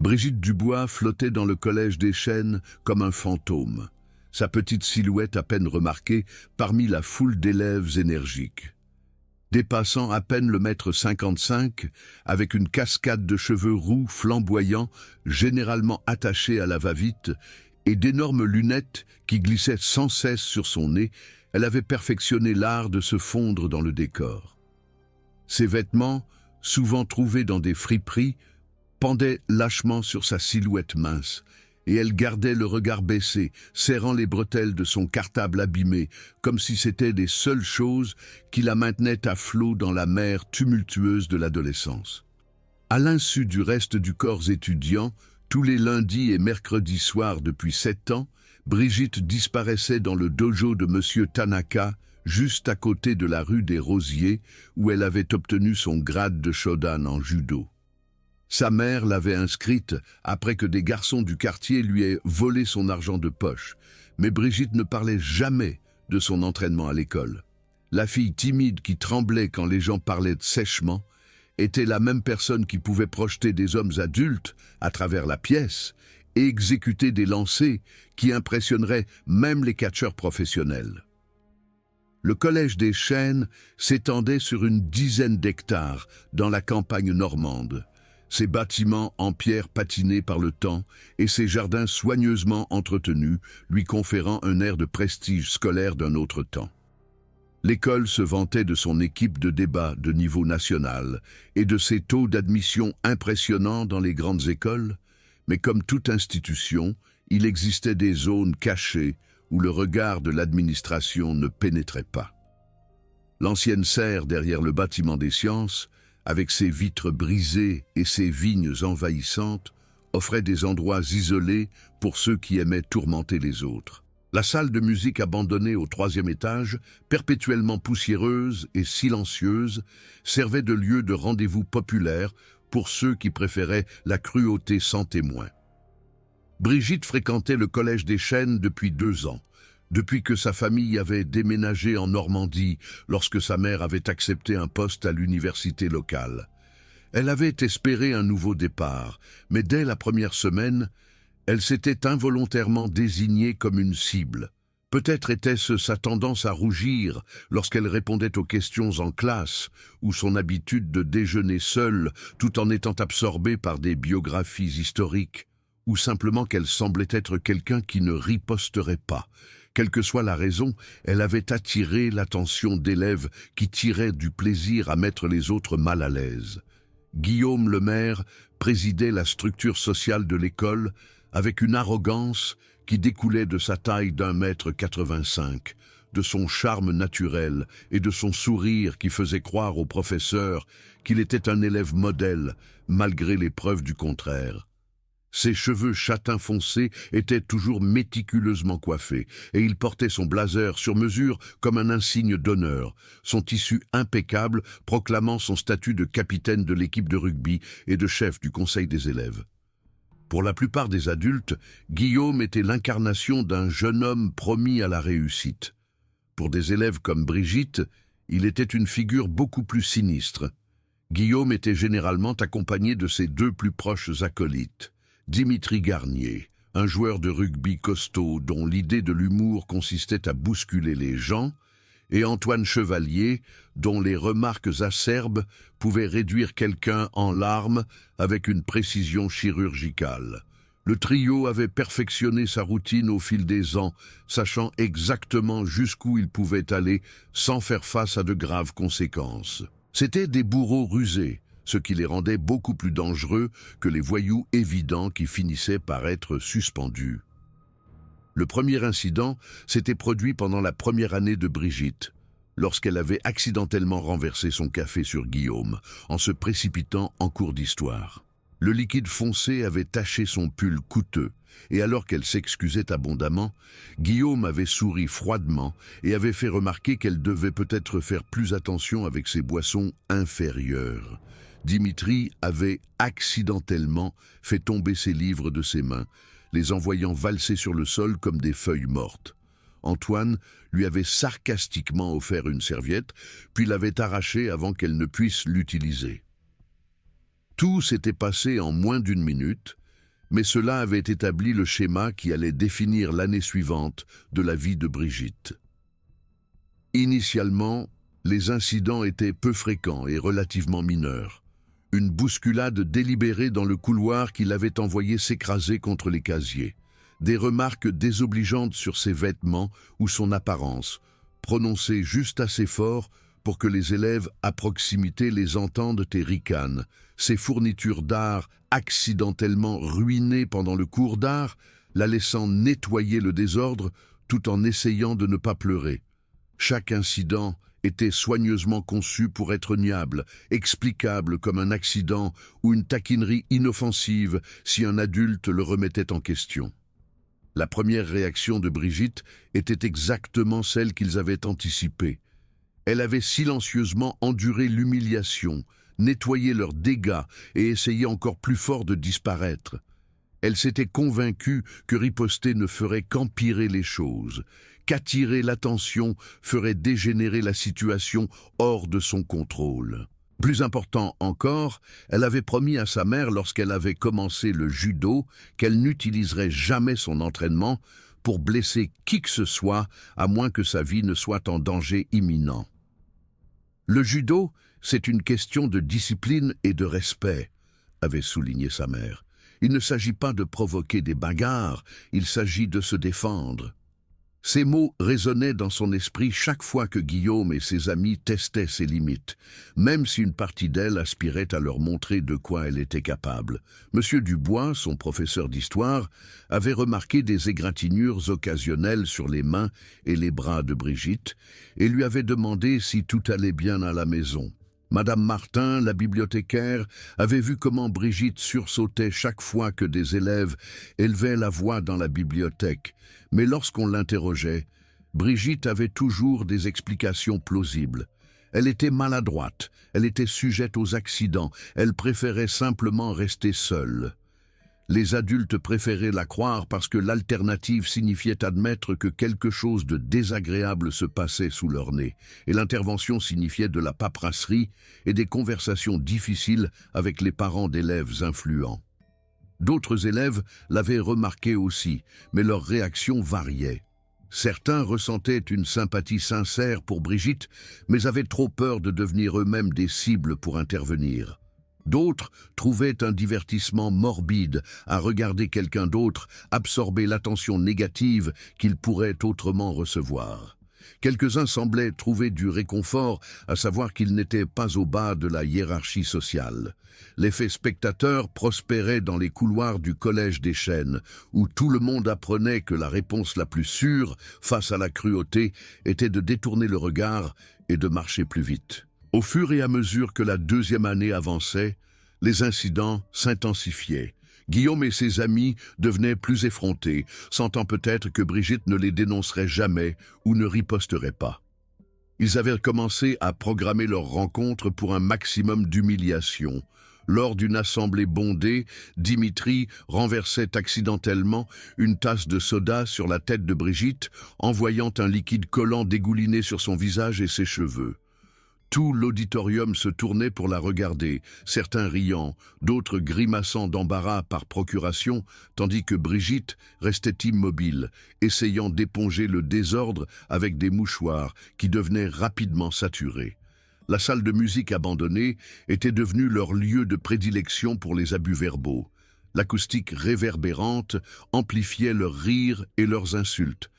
Brigitte Dubois flottait dans le collège des Chênes comme un fantôme, sa petite silhouette à peine remarquée parmi la foule d'élèves énergiques. Dépassant à peine le mètre 55, avec une cascade de cheveux roux flamboyants, généralement attachés à la va-vite, et d'énormes lunettes qui glissaient sans cesse sur son nez, elle avait perfectionné l'art de se fondre dans le décor. Ses vêtements, souvent trouvés dans des friperies, pendaient lâchement sur sa silhouette mince, et elle gardait le regard baissé, serrant les bretelles de son cartable abîmé, comme si c'étaient les seules choses qui la maintenaient à flot dans la mer tumultueuse de l'adolescence. À l'insu du reste du corps étudiant, tous les lundis et mercredis soirs depuis 7 ans, Brigitte disparaissait dans le dojo de Monsieur Tanaka, juste à côté de la rue des Rosiers, où elle avait obtenu son grade de shodan en judo. Sa mère l'avait inscrite après que des garçons du quartier lui aient volé son argent de poche, mais Brigitte ne parlait jamais de son entraînement à l'école. La fille timide qui tremblait quand les gens parlaient sèchement était la même personne qui pouvait projeter des hommes adultes à travers la pièce et exécuter des lancers qui impressionneraient même les catcheurs professionnels. Le collège des Chênes s'étendait sur une dizaine d'hectares dans la campagne normande. Ses bâtiments en pierre patinés par le temps et ses jardins soigneusement entretenus, lui conférant un air de prestige scolaire d'un autre temps. L'école se vantait de son équipe de débat de niveau national et de ses taux d'admission impressionnants dans les grandes écoles, mais comme toute institution, il existait des zones cachées où le regard de l'administration ne pénétrait pas. L'ancienne serre derrière le bâtiment des sciences, avec ses vitres brisées et ses vignes envahissantes, offrait des endroits isolés pour ceux qui aimaient tourmenter les autres. La salle de musique abandonnée au 3e étage, perpétuellement poussiéreuse et silencieuse, servait de lieu de rendez-vous populaire pour ceux qui préféraient la cruauté sans témoin. Brigitte fréquentait le collège des Chênes depuis 2 ans, depuis que sa famille avait déménagé en Normandie lorsque sa mère avait accepté un poste à l'université locale. Elle avait espéré un nouveau départ, mais dès la première semaine, elle s'était involontairement désignée comme une cible. Peut-être était-ce sa tendance à rougir lorsqu'elle répondait aux questions en classe, ou son habitude de déjeuner seule tout en étant absorbée par des biographies historiques, ou simplement qu'elle semblait être quelqu'un qui ne riposterait pas. Quelle que soit la raison, elle avait attiré l'attention d'élèves qui tiraient du plaisir à mettre les autres mal à l'aise. Guillaume Lemaire présidait la structure sociale de l'école avec une arrogance qui découlait de sa taille d'1,85 m, de son charme naturel et de son sourire qui faisait croire aux professeurs qu'il était un élève modèle, malgré les preuves du contraire. Ses cheveux châtain foncé étaient toujours méticuleusement coiffés, et il portait son blazer sur mesure comme un insigne d'honneur, son tissu impeccable proclamant son statut de capitaine de l'équipe de rugby et de chef du conseil des élèves. Pour la plupart des adultes, Guillaume était l'incarnation d'un jeune homme promis à la réussite. Pour des élèves comme Brigitte, il était une figure beaucoup plus sinistre. Guillaume était généralement accompagné de ses 2 plus proches acolytes. Dimitri Garnier, un joueur de rugby costaud dont l'idée de l'humour consistait à bousculer les gens, et Antoine Chevalier, dont les remarques acerbes pouvaient réduire quelqu'un en larmes avec une précision chirurgicale. Le trio avait perfectionné sa routine au fil des ans, sachant exactement jusqu'où il pouvait aller sans faire face à de graves conséquences. C'étaient des bourreaux rusés, ce qui les rendait beaucoup plus dangereux que les voyous évidents qui finissaient par être suspendus. Le premier incident s'était produit pendant la première année de Brigitte, lorsqu'elle avait accidentellement renversé son café sur Guillaume, en se précipitant en cours d'histoire. Le liquide foncé avait taché son pull coûteux, et alors qu'elle s'excusait abondamment, Guillaume avait souri froidement et avait fait remarquer qu'elle devait peut-être faire plus attention avec ses boissons inférieures. Dimitri avait accidentellement fait tomber ses livres de ses mains, les envoyant valser sur le sol comme des feuilles mortes. Antoine lui avait sarcastiquement offert une serviette, puis l'avait arrachée avant qu'elle ne puisse l'utiliser. Tout s'était passé en moins d'1 minute, mais cela avait établi le schéma qui allait définir l'année suivante de la vie de Brigitte. Initialement, les incidents étaient peu fréquents et relativement mineurs. Une bousculade délibérée dans le couloir qui l'avait envoyé s'écraser contre les casiers. Des remarques désobligeantes sur ses vêtements ou son apparence, prononcées juste assez fort pour que les élèves à proximité les entendent et ricanent. Ses fournitures d'art accidentellement ruinées pendant le cours d'art, la laissant nettoyer le désordre tout en essayant de ne pas pleurer. Chaque incident était soigneusement conçu pour être niable, explicable comme un accident ou une taquinerie inoffensive si un adulte le remettait en question. La première réaction de Brigitte était exactement celle qu'ils avaient anticipée. Elle avait silencieusement enduré l'humiliation, nettoyé leurs dégâts et essayé encore plus fort de disparaître. Elle s'était convaincue que riposter ne ferait qu'empirer les choses, qu'attirer l'attention ferait dégénérer la situation hors de son contrôle. Plus important encore, elle avait promis à sa mère lorsqu'elle avait commencé le judo qu'elle n'utiliserait jamais son entraînement pour blesser qui que ce soit, à moins que sa vie ne soit en danger imminent. Le judo, c'est une question de discipline et de respect, avait souligné sa mère. Il ne s'agit pas de provoquer des bagarres, il s'agit de se défendre. Ces mots résonnaient dans son esprit chaque fois que Guillaume et ses amis testaient ses limites, même si une partie d'elle aspirait à leur montrer de quoi elle était capable. Monsieur Dubois, son professeur d'histoire, avait remarqué des égratignures occasionnelles sur les mains et les bras de Brigitte et lui avait demandé si tout allait bien à la maison. Madame Martin, la bibliothécaire, avait vu comment Brigitte sursautait chaque fois que des élèves élevaient la voix dans la bibliothèque, mais lorsqu'on l'interrogeait, Brigitte avait toujours des explications plausibles. Elle était maladroite, elle était sujette aux accidents, elle préférait simplement rester seule. Les adultes préféraient la croire parce que l'alternative signifiait admettre que quelque chose de désagréable se passait sous leur nez, et l'intervention signifiait de la paperasserie et des conversations difficiles avec les parents d'élèves influents. D'autres élèves l'avaient remarqué aussi, mais leurs réactions variaient. Certains ressentaient une sympathie sincère pour Brigitte, mais avaient trop peur de devenir eux-mêmes des cibles pour intervenir. D'autres trouvaient un divertissement morbide à regarder quelqu'un d'autre absorber l'attention négative qu'il pourrait autrement recevoir. Quelques-uns semblaient trouver du réconfort à savoir qu'ils n'étaient pas au bas de la hiérarchie sociale. L'effet spectateur prospérait dans les couloirs du collège des Chênes, où tout le monde apprenait que la réponse la plus sûre face à la cruauté était de détourner le regard et de marcher plus vite. Au fur et à mesure que la deuxième année avançait, les incidents s'intensifiaient. Guillaume et ses amis devenaient plus effrontés, sentant peut-être que Brigitte ne les dénoncerait jamais ou ne riposterait pas. Ils avaient commencé à programmer leur rencontre pour un maximum d'humiliation. Lors d'une assemblée bondée, Dimitri renversait accidentellement une tasse de soda sur la tête de Brigitte, envoyant un liquide collant dégouliner sur son visage et ses cheveux. Tout l'auditorium se tournait pour la regarder, certains riant, d'autres grimaçant d'embarras par procuration, tandis que Brigitte restait immobile, essayant d'éponger le désordre avec des mouchoirs qui devenaient rapidement saturés. La salle de musique abandonnée était devenue leur lieu de prédilection pour les abus verbaux. L'acoustique réverbérante amplifiait leurs rires et leurs insultes,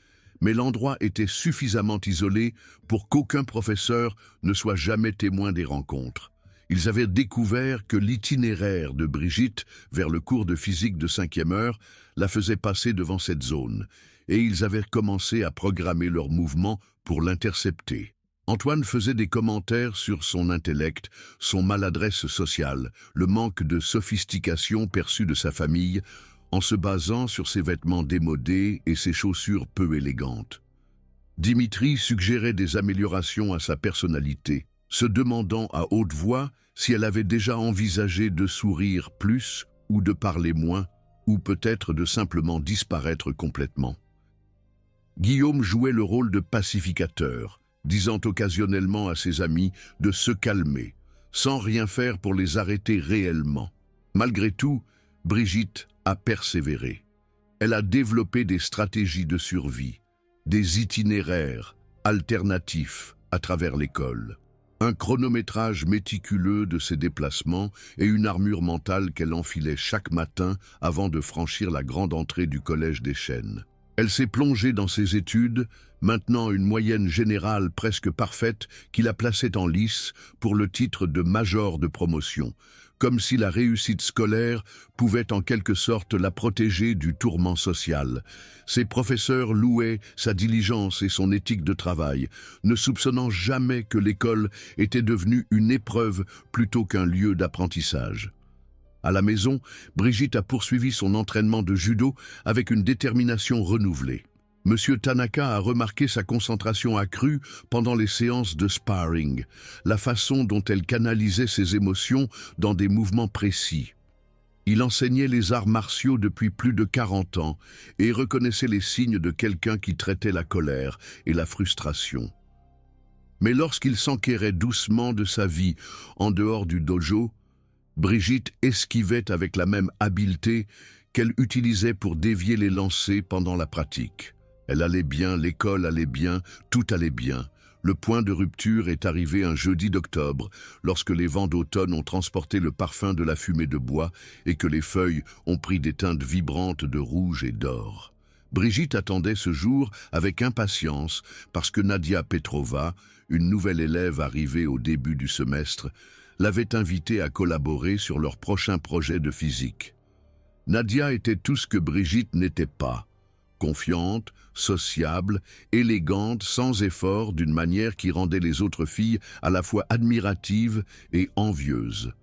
mais l'endroit était suffisamment isolé pour qu'aucun professeur ne soit jamais témoin des rencontres. Ils avaient découvert que l'itinéraire de Brigitte vers le cours de physique de 5e heure la faisait passer devant cette zone, et ils avaient commencé à programmer leurs mouvements pour l'intercepter. Antoine faisait des commentaires sur son intellect, son maladresse sociale, le manque de sophistication perçu de sa famille, en se basant sur ses vêtements démodés et ses chaussures peu élégantes. Dimitri suggérait des améliorations à sa personnalité, se demandant à haute voix si elle avait déjà envisagé de sourire plus ou de parler moins, ou peut-être de simplement disparaître complètement. Guillaume jouait le rôle de pacificateur, disant occasionnellement à ses amis de se calmer, sans rien faire pour les arrêter réellement. Malgré tout, Brigitte a persévéré. Elle a développé des stratégies de survie, des itinéraires alternatifs à travers l'école, un chronométrage méticuleux de ses déplacements et une armure mentale qu'elle enfilait chaque matin avant de franchir la grande entrée du collège des Chênes. Elle s'est plongée dans ses études, maintenant une moyenne générale presque parfaite qui la plaçait en lice pour le titre de major de promotion, comme si la réussite scolaire pouvait en quelque sorte la protéger du tourment social. Ses professeurs louaient sa diligence et son éthique de travail, ne soupçonnant jamais que l'école était devenue une épreuve plutôt qu'un lieu d'apprentissage. À la maison, Brigitte a poursuivi son entraînement de judo avec une détermination renouvelée. Monsieur Tanaka a remarqué sa concentration accrue pendant les séances de sparring, la façon dont elle canalisait ses émotions dans des mouvements précis. Il enseignait les arts martiaux depuis plus de 40 ans et reconnaissait les signes de quelqu'un qui traitait la colère et la frustration. Mais lorsqu'il s'enquérait doucement de sa vie en dehors du dojo, Brigitte esquivait avec la même habileté qu'elle utilisait pour dévier les lancers pendant la pratique. Elle allait bien, l'école allait bien, tout allait bien. Le point de rupture est arrivé un jeudi d'octobre, lorsque les vents d'automne ont transporté le parfum de la fumée de bois et que les feuilles ont pris des teintes vibrantes de rouge et d'or. Brigitte attendait ce jour avec impatience parce que Nadia Petrova, une nouvelle élève arrivée au début du semestre, l'avait invitée à collaborer sur leur prochain projet de physique. Nadia était tout ce que Brigitte n'était pas. Confiante, sociable, élégante, sans effort, d'une manière qui rendait les autres filles à la fois admiratives et envieuses.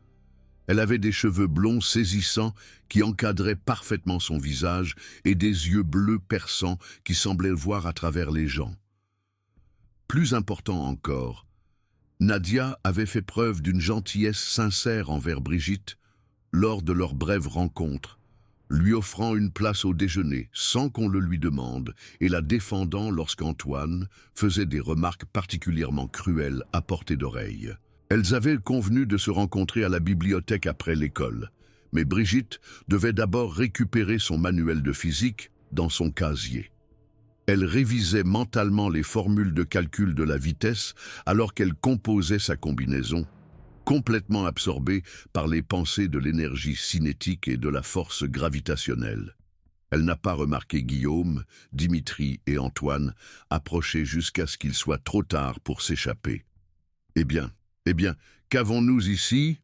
Elle avait des cheveux blonds saisissants qui encadraient parfaitement son visage et des yeux bleus perçants qui semblaient voir à travers les gens. Plus important encore, Nadia avait fait preuve d'une gentillesse sincère envers Brigitte lors de leur brève rencontre, lui offrant une place au déjeuner sans qu'on le lui demande et la défendant lorsqu'Antoine faisait des remarques particulièrement cruelles à portée d'oreille. Elles avaient convenu de se rencontrer à la bibliothèque après l'école, mais Brigitte devait d'abord récupérer son manuel de physique dans son casier. Elle révisait mentalement les formules de calcul de la vitesse alors qu'elle composait sa combinaison, complètement absorbée par les pensées de l'énergie cinétique et de la force gravitationnelle. Elle n'a pas remarqué Guillaume, Dimitri et Antoine approcher jusqu'à ce qu'il soit trop tard pour s'échapper. Eh bien, qu'avons-nous ici ?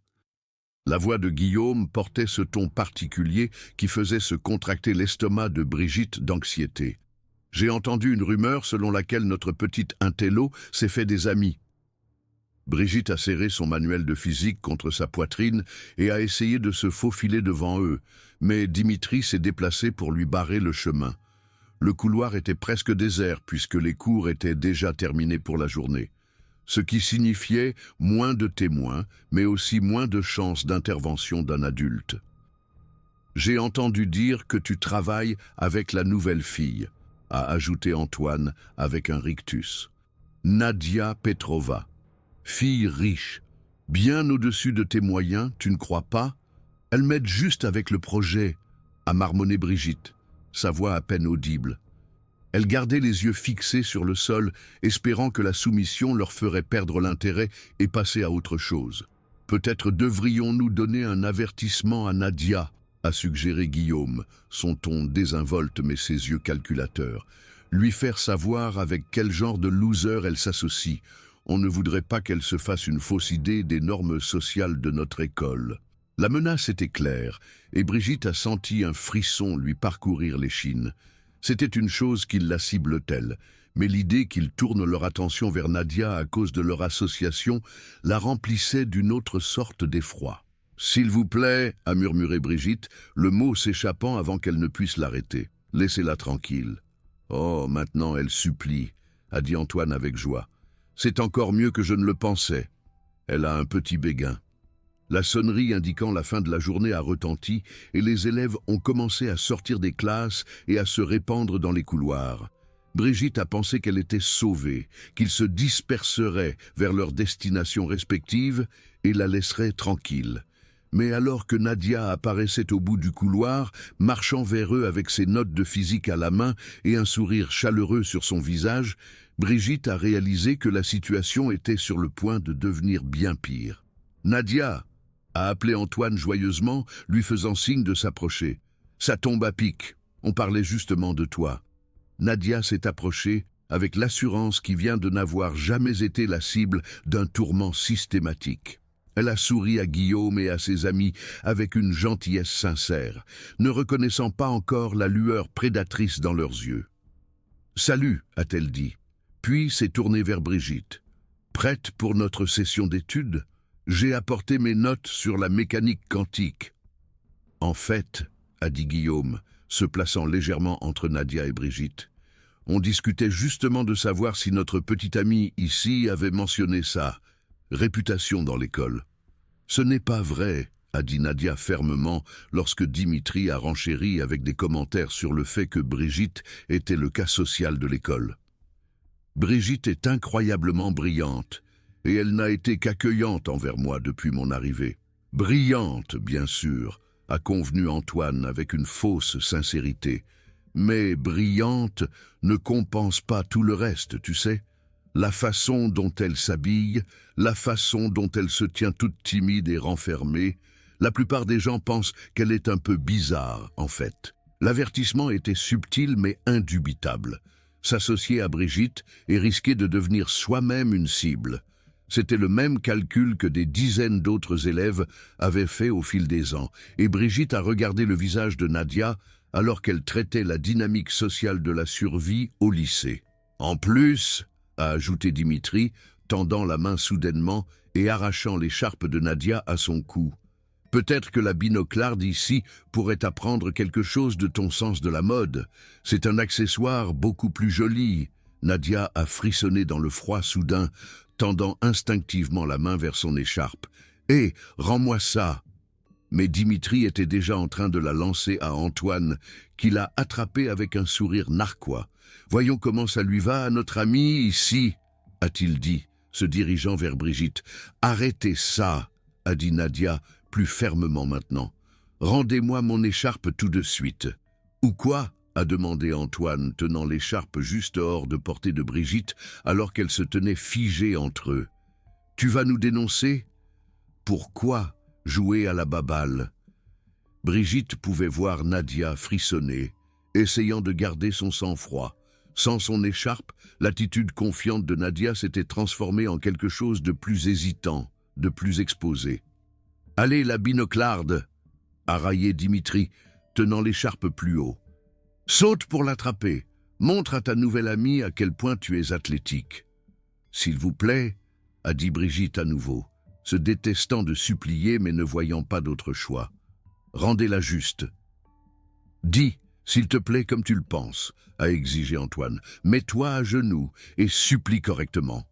La voix de Guillaume portait ce ton particulier qui faisait se contracter l'estomac de Brigitte d'anxiété. J'ai entendu une rumeur selon laquelle notre petite intello s'est fait des amis. Brigitte a serré son manuel de physique contre sa poitrine et a essayé de se faufiler devant eux, mais Dimitri s'est déplacé pour lui barrer le chemin. Le couloir était presque désert puisque les cours étaient déjà terminés pour la journée, ce qui signifiait moins de témoins, mais aussi moins de chances d'intervention d'un adulte. « J'ai entendu dire que tu travailles avec la nouvelle fille », a ajouté Antoine avec un rictus. Nadia Petrova, fille riche, bien au-dessus de tes moyens, tu ne crois pas? Elle m'aide juste avec le projet, a marmonné Brigitte, sa voix à peine audible. Elle gardait les yeux fixés sur le sol, espérant que la soumission leur ferait perdre l'intérêt et passer à autre chose. Peut-être devrions-nous donner un avertissement à Nadia, a suggéré Guillaume, son ton désinvolte mais ses yeux calculateurs. Lui faire savoir avec quel genre de loser elle s'associe. On ne voudrait pas qu'elle se fasse une fausse idée des normes sociales de notre école. La menace était claire, et Brigitte a senti un frisson lui parcourir l'échine. C'était une chose qui la cible-t-elle, mais l'idée qu'ils tournent leur attention vers Nadia à cause de leur association la remplissait d'une autre sorte d'effroi. « S'il vous plaît » a murmuré Brigitte, le mot s'échappant avant qu'elle ne puisse l'arrêter. « Laissez-la tranquille. »« Oh, maintenant elle supplie » a dit Antoine avec joie. « C'est encore mieux que je ne le pensais. » Elle a un petit béguin. La sonnerie indiquant la fin de la journée a retenti et les élèves ont commencé à sortir des classes et à se répandre dans les couloirs. Brigitte a pensé qu'elle était sauvée, qu'ils se disperseraient vers leurs destinations respectives et la laisseraient tranquille. Mais alors que Nadia apparaissait au bout du couloir, marchant vers eux avec ses notes de physique à la main et un sourire chaleureux sur son visage, Brigitte a réalisé que la situation était sur le point de devenir bien pire. « Nadia !» a appelé Antoine joyeusement, lui faisant signe de s'approcher. « Ça tombe à pic, on parlait justement de toi. » Nadia s'est approchée avec l'assurance qui vient de n'avoir jamais été la cible d'un tourment systématique. Elle a souri à Guillaume et à ses amis avec une gentillesse sincère, ne reconnaissant pas encore la lueur prédatrice dans leurs yeux. « Salut » a-t-elle dit, puis s'est tournée vers Brigitte. « Prête pour notre session d'études ? J'ai apporté mes notes sur la mécanique quantique. »« En fait, » a dit Guillaume, se plaçant légèrement entre Nadia et Brigitte, « on discutait justement de savoir si notre petite amie ici avait mentionné ça. Réputation dans l'école. »« Ce n'est pas vrai, » a dit Nadia fermement lorsque Dimitri a renchéri avec des commentaires sur le fait que Brigitte était le cas social de l'école. Brigitte est incroyablement brillante, et elle n'a été qu'accueillante envers moi depuis mon arrivée. Brillante, bien sûr, a convenu Antoine avec une fausse sincérité. Mais brillante ne compense pas tout le reste, tu sais. La façon dont elle s'habille, la façon dont elle se tient toute timide et renfermée, la plupart des gens pensent qu'elle est un peu bizarre, en fait. L'avertissement était subtil mais indubitable. S'associer à Brigitte et risquer de devenir soi-même une cible. C'était le même calcul que des dizaines d'autres élèves avaient fait au fil des ans, et Brigitte a regardé le visage de Nadia alors qu'elle traitait la dynamique sociale de la survie au lycée. En plus, a ajouté Dimitri, tendant la main soudainement et arrachant l'écharpe de Nadia à son cou. Peut-être que la binoclarde ici pourrait apprendre quelque chose de ton sens de la mode. C'est un accessoire beaucoup plus joli. Nadia a frissonné dans le froid soudain, tendant instinctivement la main vers son écharpe. « Hé, rends-moi ça !» Mais Dimitri était déjà en train de la lancer à Antoine, qui l'a attrapé avec un sourire narquois. « Voyons comment ça lui va à notre ami ici !» a-t-il dit, se dirigeant vers Brigitte. « Arrêtez ça !» a dit Nadia, plus fermement maintenant. « Rendez-moi mon écharpe tout de suite. »« Ou quoi ?» a demandé Antoine, tenant l'écharpe juste hors de portée de Brigitte, alors qu'elle se tenait figée entre eux. « Tu vas nous dénoncer ?»« Pourquoi jouer à la baballe ?» Brigitte pouvait voir Nadia frissonner, essayant de garder son sang-froid. Sans son écharpe, l'attitude confiante de Nadia s'était transformée en quelque chose de plus hésitant, de plus exposé. « Allez, la binoclarde !» a raillé Dimitri, tenant l'écharpe plus haut. « Saute pour l'attraper. Montre à ta nouvelle amie à quel point tu es athlétique. »« S'il vous plaît, » a dit Brigitte à nouveau, se détestant de supplier mais ne voyant pas d'autre choix. « Rendez-la juste. »« Dis, s'il te plaît, comme tu le penses, » a exigé Antoine. « Mets-toi à genoux et supplie correctement. »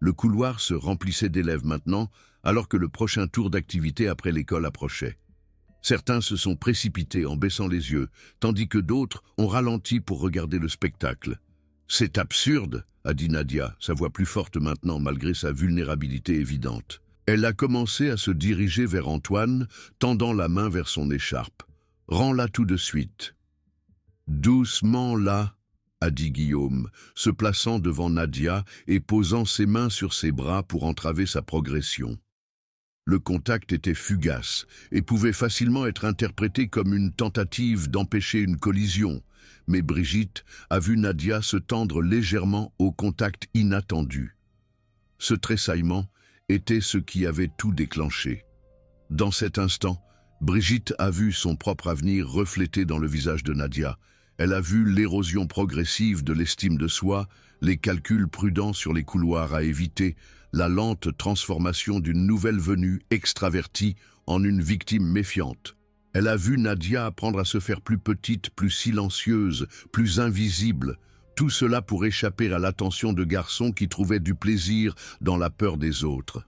Le couloir se remplissait d'élèves maintenant, alors que le prochain tour d'activité après l'école approchait. Certains se sont précipités en baissant les yeux, tandis que d'autres ont ralenti pour regarder le spectacle. « C'est absurde !» a dit Nadia, sa voix plus forte maintenant malgré sa vulnérabilité évidente. Elle a commencé à se diriger vers Antoine, tendant la main vers son écharpe. « Rends-la tout de suite. »« Doucement là !» a dit Guillaume, se plaçant devant Nadia et posant ses mains sur ses bras pour entraver sa progression. Le contact était fugace et pouvait facilement être interprété comme une tentative d'empêcher une collision, mais Brigitte a vu Nadia se tendre légèrement au contact inattendu. Ce tressaillement était ce qui avait tout déclenché. Dans cet instant, Brigitte a vu son propre avenir reflété dans le visage de Nadia. Elle a vu l'érosion progressive de l'estime de soi, les calculs prudents sur les couloirs à éviter, la lente transformation d'une nouvelle venue extravertie en une victime méfiante. Elle a vu Nadia apprendre à se faire plus petite, plus silencieuse, plus invisible, tout cela pour échapper à l'attention de garçons qui trouvaient du plaisir dans la peur des autres.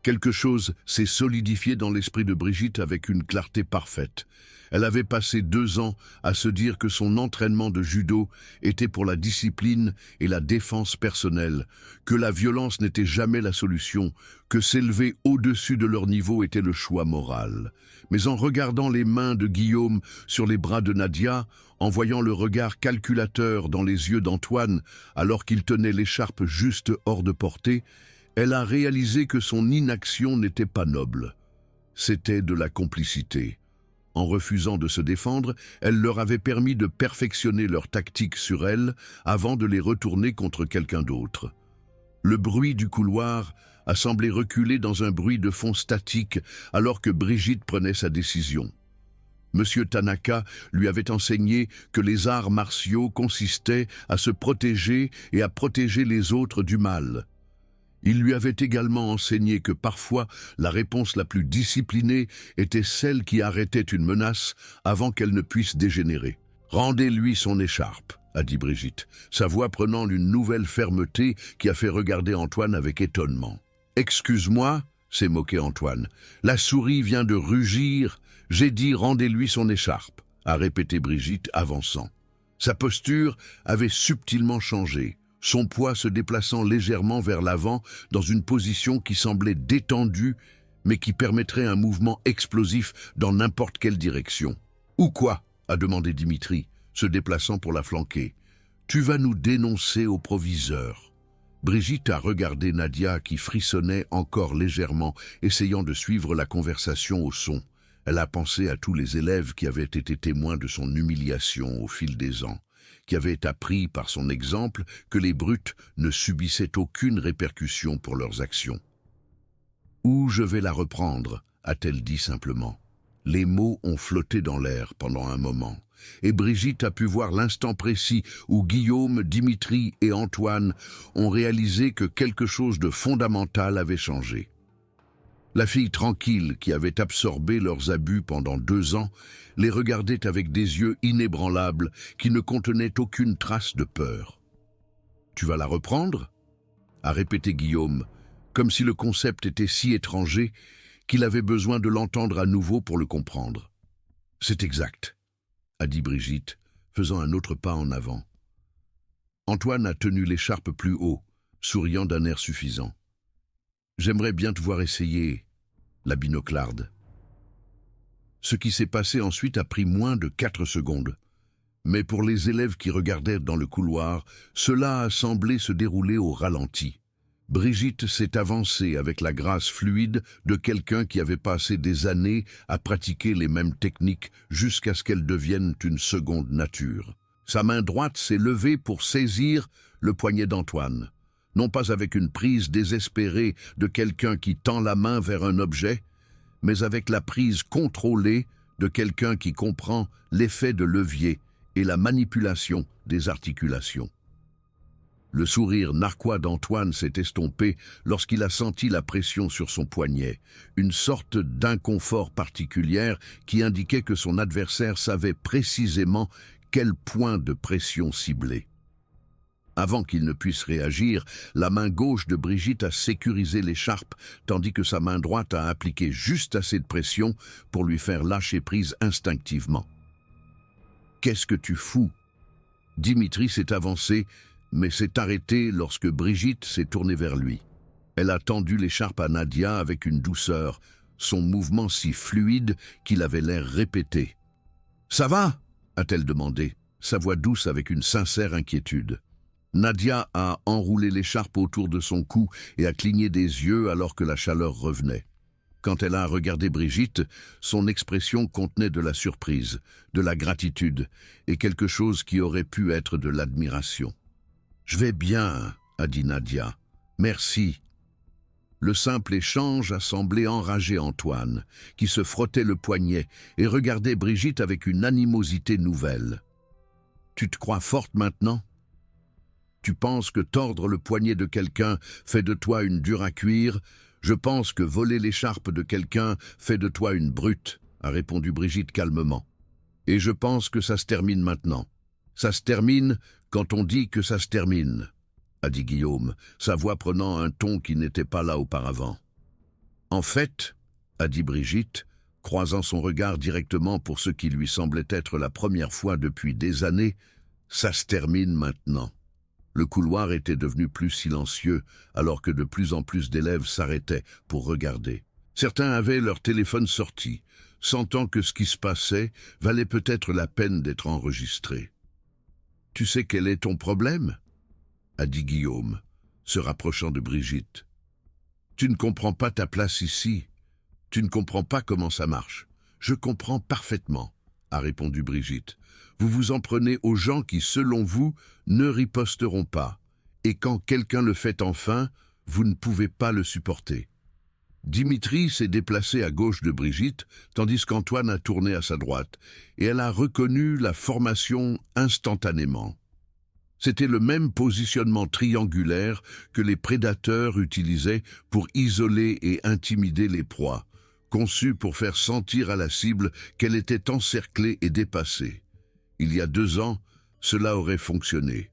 Quelque chose s'est solidifié dans l'esprit de Brigitte avec une clarté parfaite. Elle avait passé 2 ans à se dire que son entraînement de judo était pour la discipline et la défense personnelle, que la violence n'était jamais la solution, que s'élever au-dessus de leur niveau était le choix moral. Mais en regardant les mains de Guillaume sur les bras de Nadia, en voyant le regard calculateur dans les yeux d'Antoine alors qu'il tenait l'écharpe juste hors de portée, elle a réalisé que son inaction n'était pas noble. C'était de la complicité. En refusant de se défendre, elle leur avait permis de perfectionner leur tactique sur elle avant de les retourner contre quelqu'un d'autre. Le bruit du couloir a semblé reculer dans un bruit de fond statique alors que Brigitte prenait sa décision. Monsieur Tanaka lui avait enseigné que les arts martiaux consistaient à se protéger et à protéger les autres du mal. Il lui avait également enseigné que parfois la réponse la plus disciplinée était celle qui arrêtait une menace avant qu'elle ne puisse dégénérer. « Rendez-lui son écharpe », a dit Brigitte, sa voix prenant une nouvelle fermeté qui a fait regarder Antoine avec étonnement. « Excuse-moi », s'est moqué Antoine, « la souris vient de rugir, j'ai dit rendez-lui son écharpe », a répété Brigitte avançant. Sa posture avait subtilement changé, son poids se déplaçant légèrement vers l'avant dans une position qui semblait détendue, mais qui permettrait un mouvement explosif dans n'importe quelle direction. « Ou quoi ?» a demandé Dimitri, se déplaçant pour la flanquer. « Tu vas nous dénoncer au proviseur. » Brigitte a regardé Nadia qui frissonnait encore légèrement, essayant de suivre la conversation au son. Elle a pensé à tous les élèves qui avaient été témoins de son humiliation au fil des ans, qui avaient appris par son exemple que les brutes ne subissaient aucune répercussion pour leurs actions. « Où je vais la reprendre ?» a-t-elle dit simplement. Les mots ont flotté dans l'air pendant un moment, et Brigitte a pu voir l'instant précis où Guillaume, Dimitri et Antoine ont réalisé que quelque chose de fondamental avait changé. La fille tranquille qui avait absorbé leurs abus pendant 2 ans les regardait avec des yeux inébranlables qui ne contenaient aucune trace de peur. « Tu vas la reprendre ?» a répété Guillaume, comme si le concept était si étranger qu'il avait besoin de l'entendre à nouveau pour le comprendre. « C'est exact », a dit Brigitte, faisant un autre pas en avant. Antoine a tenu l'écharpe plus haut, souriant d'un air suffisant. « J'aimerais bien te voir essayer la binoclarde. » Ce qui s'est passé ensuite a pris moins de 4 secondes. Mais pour les élèves qui regardaient dans le couloir, cela a semblé se dérouler au ralenti. Brigitte s'est avancée avec la grâce fluide de quelqu'un qui avait passé des années à pratiquer les mêmes techniques jusqu'à ce qu'elles deviennent une seconde nature. Sa main droite s'est levée pour saisir le poignet d'Antoine, non pas avec une prise désespérée de quelqu'un qui tend la main vers un objet, mais avec la prise contrôlée de quelqu'un qui comprend l'effet de levier et la manipulation des articulations. Le sourire narquois d'Antoine s'est estompé lorsqu'il a senti la pression sur son poignet, une sorte d'inconfort particulière qui indiquait que son adversaire savait précisément quel point de pression cibler. Avant qu'il ne puisse réagir, la main gauche de Brigitte a sécurisé l'écharpe, tandis que sa main droite a appliqué juste assez de pression pour lui faire lâcher prise instinctivement. « Qu'est-ce que tu fous ?» Dimitri s'est avancé, mais s'est arrêté lorsque Brigitte s'est tournée vers lui. Elle a tendu l'écharpe à Nadia avec une douceur, son mouvement si fluide qu'il avait l'air répété. « Ça va ?» a-t-elle demandé, sa voix douce avec une sincère inquiétude. Nadia a enroulé l'écharpe autour de son cou et a cligné des yeux alors que la chaleur revenait. Quand elle a regardé Brigitte, son expression contenait de la surprise, de la gratitude et quelque chose qui aurait pu être de l'admiration. « Je vais bien », a dit Nadia. « Merci. » Le simple échange a semblé enrager Antoine, qui se frottait le poignet et regardait Brigitte avec une animosité nouvelle. « Tu te crois forte maintenant ? Tu penses que tordre le poignet de quelqu'un fait de toi une dure à cuire ? Je pense que voler l'écharpe de quelqu'un fait de toi une brute, » a répondu Brigitte calmement. « Et je pense que ça se termine maintenant. Ça se termine quand on dit que ça se termine, » a dit Guillaume, sa voix prenant un ton qui n'était pas là auparavant. En fait, a dit Brigitte, croisant son regard directement pour ce qui lui semblait être la première fois depuis des années, ça se termine maintenant. Le couloir était devenu plus silencieux, alors que de plus en plus d'élèves s'arrêtaient pour regarder. Certains avaient leur téléphone sorti, sentant que ce qui se passait valait peut-être la peine d'être enregistré. « Tu sais quel est ton problème ?» a dit Guillaume, se rapprochant de Brigitte. « Tu ne comprends pas ta place ici. Tu ne comprends pas comment ça marche. Je comprends parfaitement, » a répondu Brigitte. « Vous vous en prenez aux gens qui, selon vous, ne riposteront pas. Et quand quelqu'un le fait enfin, vous ne pouvez pas le supporter. » Dimitri s'est déplacé à gauche de Brigitte, tandis qu'Antoine a tourné à sa droite, et elle a reconnu la formation instantanément. C'était le même positionnement triangulaire que les prédateurs utilisaient pour isoler et intimider les proies, conçu pour faire sentir à la cible qu'elle était encerclée et dépassée. Il y a 2 ans, cela aurait fonctionné.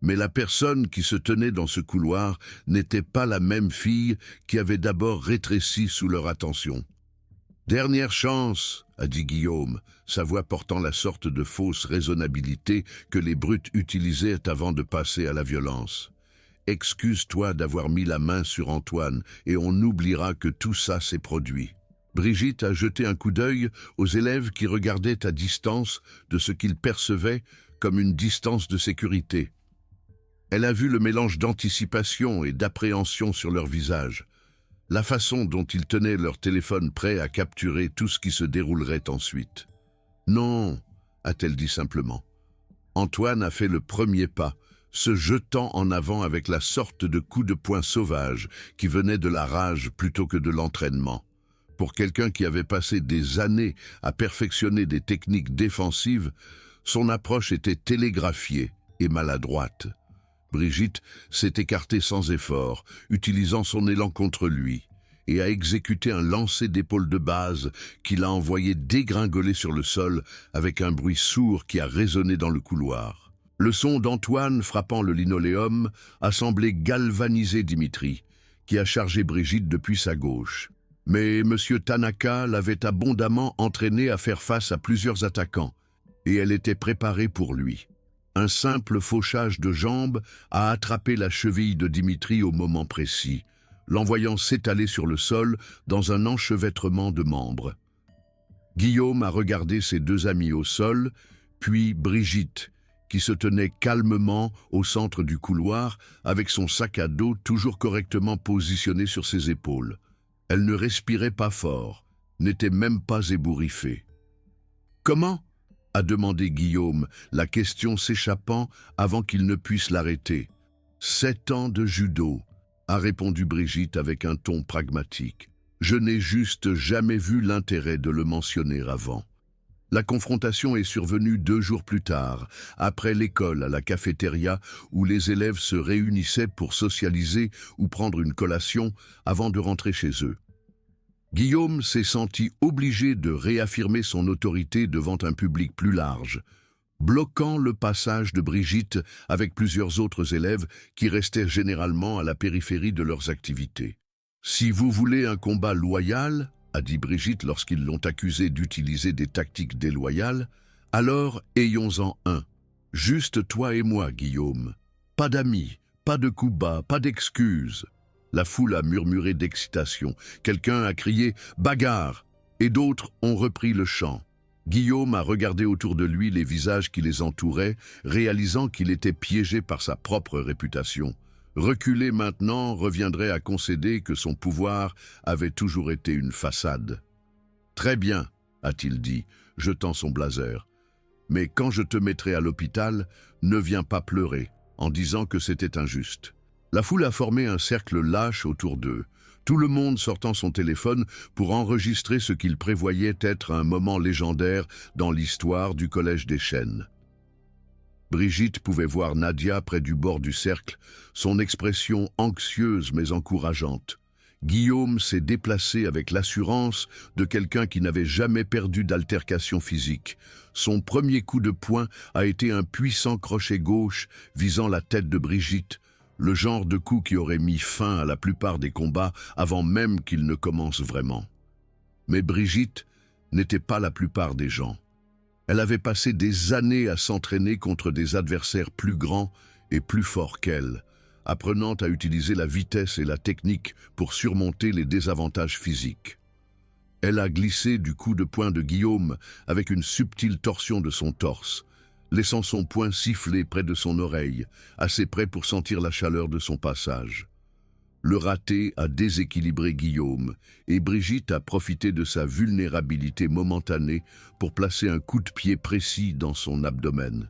Mais la personne qui se tenait dans ce couloir n'était pas la même fille qui avait d'abord rétréci sous leur attention. « Dernière chance !» a dit Guillaume, sa voix portant la sorte de fausse raisonnabilité que les brutes utilisaient avant de passer à la violence. « Excuse-toi d'avoir mis la main sur Antoine et on oubliera que tout ça s'est produit. » Brigitte a jeté un coup d'œil aux élèves qui regardaient à distance de ce qu'ils percevaient comme une distance de sécurité. Elle a vu le mélange d'anticipation et d'appréhension sur leur visage, la façon dont ils tenaient leur téléphone prêt à capturer tout ce qui se déroulerait ensuite. « Non », a-t-elle dit simplement. Antoine a fait le premier pas, se jetant en avant avec la sorte de coup de poing sauvage qui venait de la rage plutôt que de l'entraînement. Pour quelqu'un qui avait passé des années à perfectionner des techniques défensives, son approche était télégraphiée et maladroite. Brigitte s'est écartée sans effort, utilisant son élan contre lui, et a exécuté un lancer d'épaule de base qui l'a envoyé dégringoler sur le sol avec un bruit sourd qui a résonné dans le couloir. Le son d'Antoine frappant le linoléum a semblé galvaniser Dimitri, qui a chargé Brigitte depuis sa gauche. Mais M. Tanaka l'avait abondamment entraînée à faire face à plusieurs attaquants, et elle était préparée pour lui. Un simple fauchage de jambes a attrapé la cheville de Dimitri au moment précis, l'envoyant s'étaler sur le sol dans un enchevêtrement de membres. Guillaume a regardé ses 2 amis au sol, puis Brigitte, qui se tenait calmement au centre du couloir avec son sac à dos toujours correctement positionné sur ses épaules. Elle ne respirait pas fort, n'était même pas ébouriffée. « Comment ?» a demandé Guillaume, la question s'échappant avant qu'il ne puisse l'arrêter. « 7 ans de judo, » a répondu Brigitte avec un ton pragmatique. « Je n'ai juste jamais vu l'intérêt de le mentionner avant. » La confrontation est survenue 2 jours plus tard, après l'école à la cafétéria où les élèves se réunissaient pour socialiser ou prendre une collation avant de rentrer chez eux. Guillaume s'est senti obligé de réaffirmer son autorité devant un public plus large, bloquant le passage de Brigitte avec plusieurs autres élèves qui restaient généralement à la périphérie de leurs activités. « Si vous voulez un combat loyal, » a dit Brigitte lorsqu'ils l'ont accusé d'utiliser des tactiques déloyales, « alors ayons-en un. Juste toi et moi, Guillaume. Pas d'amis, pas de coups bas, pas d'excuses. » La foule a murmuré d'excitation. Quelqu'un a crié « Bagarre !» et d'autres ont repris le chant. Guillaume a regardé autour de lui les visages qui les entouraient, réalisant qu'il était piégé par sa propre réputation. Reculer maintenant reviendrait à concéder que son pouvoir avait toujours été une façade. « Très bien, » a-t-il dit, jetant son blazer. « Mais quand je te mettrai à l'hôpital, ne viens pas pleurer, en disant que c'était injuste. » La foule a formé un cercle lâche autour d'eux, tout le monde sortant son téléphone pour enregistrer ce qu'il prévoyait être un moment légendaire dans l'histoire du Collège des Chênes. Brigitte pouvait voir Nadia près du bord du cercle, son expression anxieuse mais encourageante. Guillaume s'est déplacé avec l'assurance de quelqu'un qui n'avait jamais perdu d'altercation physique. Son premier coup de poing a été un puissant crochet gauche visant la tête de Brigitte, le genre de coup qui aurait mis fin à la plupart des combats avant même qu'ils ne commencent vraiment. Mais Brigitte n'était pas la plupart des gens. Elle avait passé des années à s'entraîner contre des adversaires plus grands et plus forts qu'elle, apprenant à utiliser la vitesse et la technique pour surmonter les désavantages physiques. Elle a glissé du coup de poing de Guillaume avec une subtile torsion de son torse, laissant son poing siffler près de son oreille, assez près pour sentir la chaleur de son passage. Le raté a déséquilibré Guillaume, et Brigitte a profité de sa vulnérabilité momentanée pour placer un coup de pied précis dans son abdomen.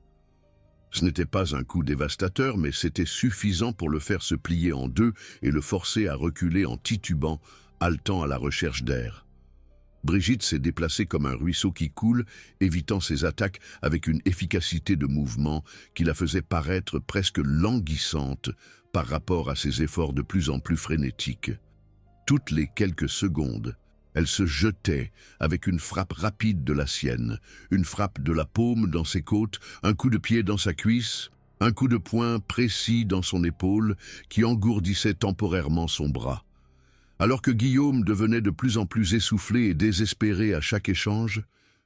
Ce n'était pas un coup dévastateur, mais c'était suffisant pour le faire se plier en deux et le forcer à reculer en titubant, haletant à la recherche d'air. Brigitte s'est déplacée comme un ruisseau qui coule, évitant ses attaques avec une efficacité de mouvement qui la faisait paraître presque languissante par rapport à ses efforts de plus en plus frénétiques. Toutes les quelques secondes, elle se jetait avec une frappe rapide de la sienne, une frappe de la paume dans ses côtes, un coup de pied dans sa cuisse, un coup de poing précis dans son épaule qui engourdissait temporairement son bras. Alors que Guillaume devenait de plus en plus essoufflé et désespéré à chaque échange,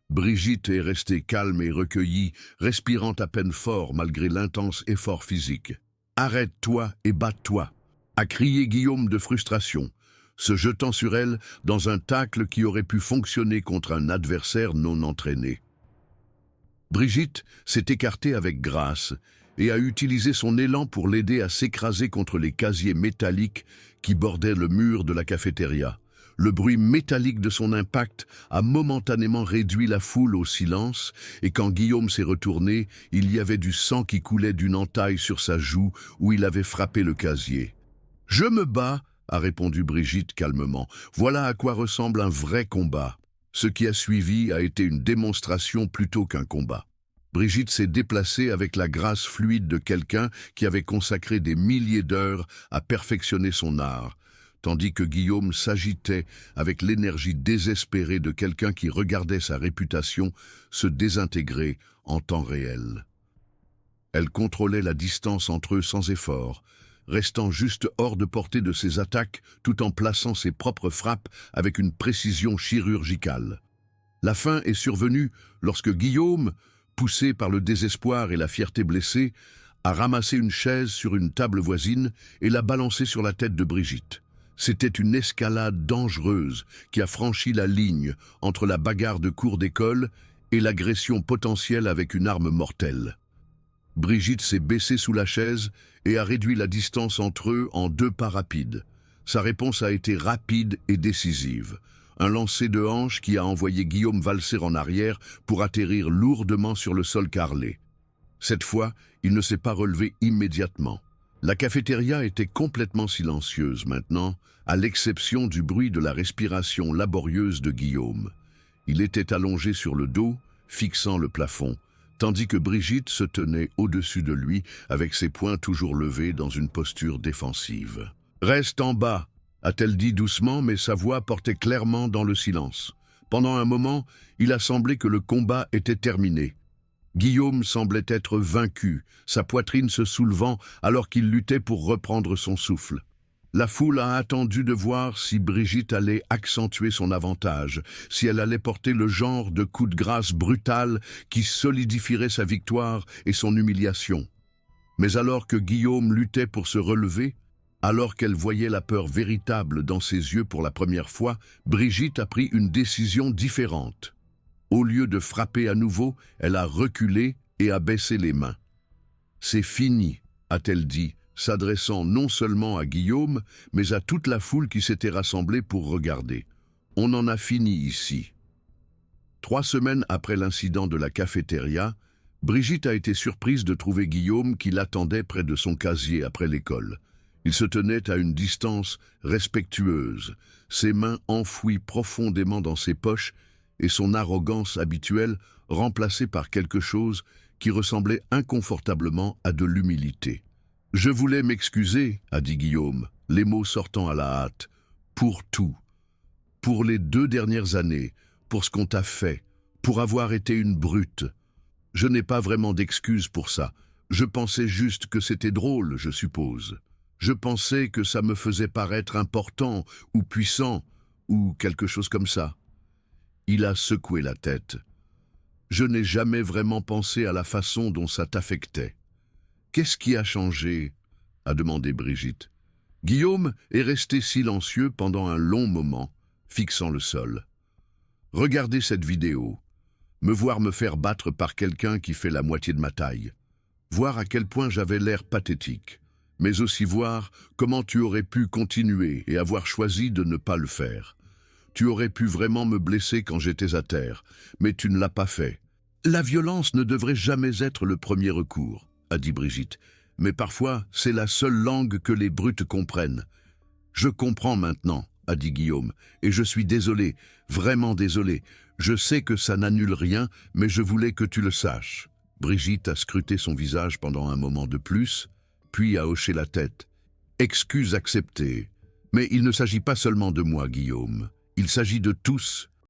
Brigitte est restée calme et recueillie, respirant à peine fort malgré l'intense effort physique. « Arrête-toi et bats-toi » a crié Guillaume de frustration, se jetant sur elle dans un tacle qui aurait pu fonctionner contre un adversaire non entraîné. Brigitte s'est écartée avec grâce et a utilisé son élan pour l'aider à s'écraser contre les casiers métalliques qui bordaient le mur de la cafétéria. Le bruit métallique de son impact a momentanément réduit la foule au silence, et quand Guillaume s'est retourné, il y avait du sang qui coulait d'une entaille sur sa joue où il avait frappé le casier. « Je me bats », a répondu Brigitte calmement. « Voilà à quoi ressemble un vrai combat. » Ce qui a suivi a été une démonstration plutôt qu'un combat. Brigitte s'est déplacée avec la grâce fluide de quelqu'un qui avait consacré des milliers d'heures à perfectionner son art, tandis que Guillaume s'agitait avec l'énergie désespérée de quelqu'un qui regardait sa réputation se désintégrer en temps réel. Elle contrôlait la distance entre eux sans effort, restant juste hors de portée de ses attaques tout en plaçant ses propres frappes avec une précision chirurgicale. La fin est survenue lorsque Guillaume, poussé par le désespoir et la fierté blessée, a ramassé une chaise sur une table voisine et l'a balancée sur la tête de Brigitte. C'était une escalade dangereuse qui a franchi la ligne entre la bagarre de cour d'école et l'agression potentielle avec une arme mortelle. Brigitte s'est baissée sous la chaise et a réduit la distance entre eux en 2 pas rapides. Sa réponse a été rapide et décisive. Un lancer de hanche qui a envoyé Guillaume valser en arrière pour atterrir lourdement sur le sol carrelé. Cette fois, il ne s'est pas relevé immédiatement. La cafétéria était complètement silencieuse maintenant, à l'exception du bruit de la respiration laborieuse de Guillaume. Il était allongé sur le dos, fixant le plafond, tandis que Brigitte se tenait au-dessus de lui, avec ses poings toujours levés dans une posture défensive. « Reste en bas !» a-t-elle dit doucement, mais sa voix portait clairement dans le silence. Pendant un moment, il a semblé que le combat était terminé. Guillaume semblait être vaincu, sa poitrine se soulevant alors qu'il luttait pour reprendre son souffle. La foule a attendu de voir si Brigitte allait accentuer son avantage, si elle allait porter le genre de coup de grâce brutal qui solidifierait sa victoire et son humiliation. Mais alors que Guillaume luttait pour se relever, alors qu'elle voyait la peur véritable dans ses yeux pour la première fois, Brigitte a pris une décision différente. Au lieu de frapper à nouveau, elle a reculé et a baissé les mains. « C'est fini », a-t-elle dit, s'adressant non seulement à Guillaume, mais à toute la foule qui s'était rassemblée pour regarder. « On en a fini ici. » 3 semaines après l'incident de la cafétéria, Brigitte a été surprise de trouver Guillaume qui l'attendait près de son casier après l'école. Il se tenait à une distance respectueuse, ses mains enfouies profondément dans ses poches et son arrogance habituelle remplacée par quelque chose qui ressemblait inconfortablement à de l'humilité. « Je voulais m'excuser, » a dit Guillaume, les mots sortant à la hâte, « pour tout. Pour les 2 dernières années, pour ce qu'on t'a fait, pour avoir été une brute. Je n'ai pas vraiment d'excuses pour ça. Je pensais juste que c'était drôle, je suppose. » Je pensais que ça me faisait paraître important ou puissant ou quelque chose comme ça. Il a secoué la tête. Je n'ai jamais vraiment pensé à la façon dont ça t'affectait. Qu'est-ce qui a changé? A demandé Brigitte. Guillaume est resté silencieux pendant un long moment, fixant le sol. Regardez cette vidéo. Me voir me faire battre par quelqu'un qui fait la moitié de ma taille. Voir à quel point j'avais l'air pathétique. Mais aussi voir comment tu aurais pu continuer et avoir choisi de ne pas le faire. Tu aurais pu vraiment me blesser quand j'étais à terre, mais tu ne l'as pas fait. La violence ne devrait jamais être le premier recours, a dit Brigitte. Mais parfois, c'est la seule langue que les brutes comprennent. Je comprends maintenant, a dit Guillaume, et je suis désolé, vraiment désolé. Je sais que ça n'annule rien, mais je voulais que tu le saches. Brigitte a scruté son visage pendant un moment de plus, puis a hoché la tête. Excuse acceptée. Mais il ne s'agit pas seulement de moi, Guillaume. Il s'agit de tous.